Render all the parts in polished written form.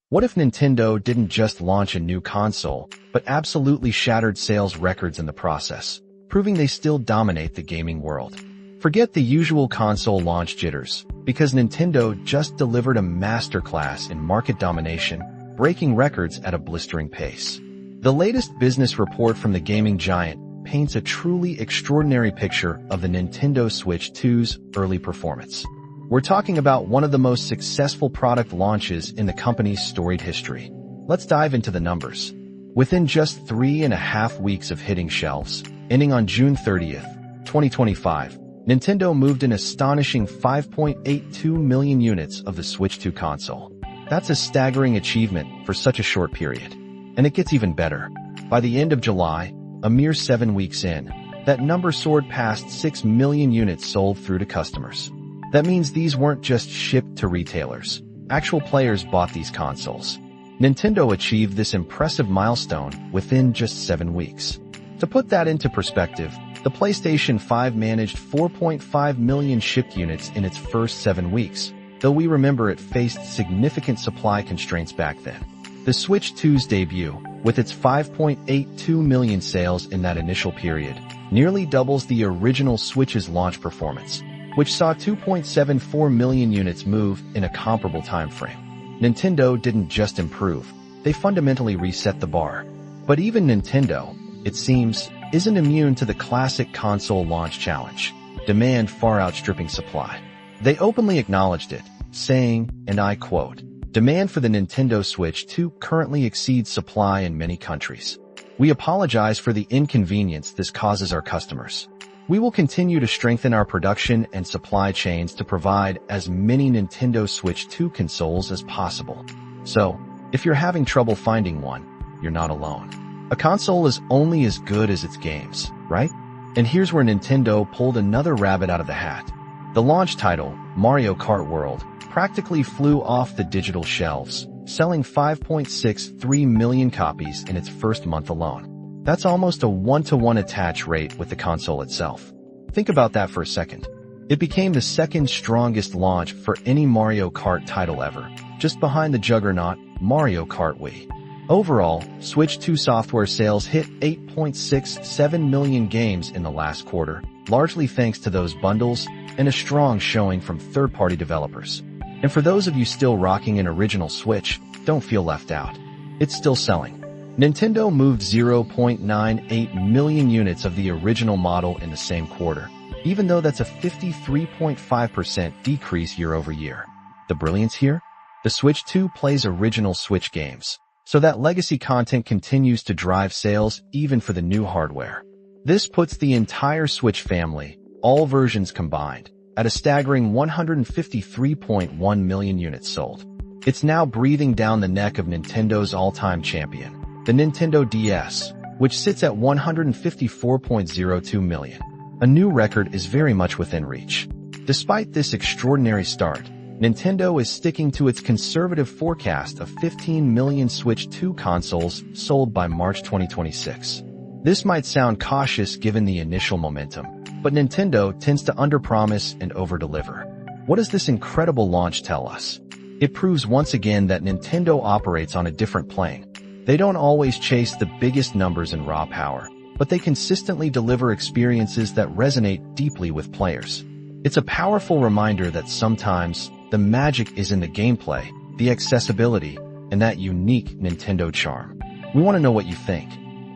What if Nintendo didn't just launch a new console, but absolutely shattered sales records in the process, proving they still dominate the gaming world? Forget the usual console launch jitters, because Nintendo just delivered a masterclass in market domination, breaking records at a blistering pace. The latest business report from the gaming giant paints a truly extraordinary picture of the Nintendo Switch 2's early performance. We're talking about one of the most successful product launches in the company's storied history. Let's dive into the numbers. Within just 3.5 weeks of hitting shelves, ending on June 30th, 2025, Nintendo moved an astonishing 5.82 million units of the Switch 2 console. That's a staggering achievement for such a short period. And it gets even better. By the end of July, a mere 7 weeks in, that number soared past 6 million units sold through to customers. That means these weren't just shipped to retailers. Actual players bought these consoles. Nintendo achieved this impressive milestone within just 7 weeks. To put that into perspective, the PlayStation 5 managed 4.5 million shipped units in its first 7 weeks, though we remember it faced significant supply constraints back then. The Switch 2's debut, with its 5.82 million sales in that initial period, nearly doubles the original Switch's launch performance, which saw 2.74 million units move in a comparable time frame. Nintendo didn't just improve, they fundamentally reset the bar. But even Nintendo, it seems, isn't immune to the classic console launch challenge, demand far outstripping supply. They openly acknowledged it, saying, and I quote, "Demand for the Nintendo Switch 2 currently exceeds supply in many countries. We apologize for the inconvenience this causes our customers. We will continue to strengthen our production and supply chains to provide as many Nintendo Switch 2 consoles as possible. So, if you're having trouble finding one, you're not alone. A console is only as good as its games, right?" And here's where Nintendo pulled another rabbit out of the hat. The launch title, Mario Kart World, practically flew off the digital shelves, selling 5.63 million copies in its first month alone. That's almost a 1-to-1 attach rate with the console itself. Think about that for a second. It became the second strongest launch for any Mario Kart title ever, just behind the juggernaut Mario Kart Wii. Overall, Switch 2 software sales hit 8.67 million games in the last quarter, largely thanks to those bundles and a strong showing from third-party developers. And for those of you still rocking an original Switch, don't feel left out. It's still selling. Nintendo moved 0.98 million units of the original model in the same quarter, even though that's a 53.5% decrease year over year. The brilliance here? The Switch 2 plays original Switch games, so that legacy content continues to drive sales even for the new hardware. This puts the entire Switch family, all versions combined, at a staggering 153.1 million units sold. It's now breathing down the neck of Nintendo's all-time champion, the Nintendo DS, which sits at 154.02 million. A new record is very much within reach. Despite this extraordinary start, Nintendo is sticking to its conservative forecast of 15 million Switch 2 consoles sold by March 2026. This might sound cautious given the initial momentum, but Nintendo tends to underpromise and overdeliver. What does this incredible launch tell us? It proves once again that Nintendo operates on a different plane. They don't always chase the biggest numbers in raw power, but they consistently deliver experiences that resonate deeply with players. It's a powerful reminder that sometimes the magic is in the gameplay, the accessibility, and that unique Nintendo charm. We want to know what you think.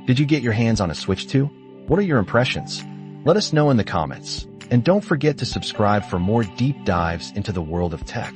Did you get your hands on a Switch 2? What are your impressions? Let us know in the comments. And don't forget to subscribe for more deep dives into the world of tech.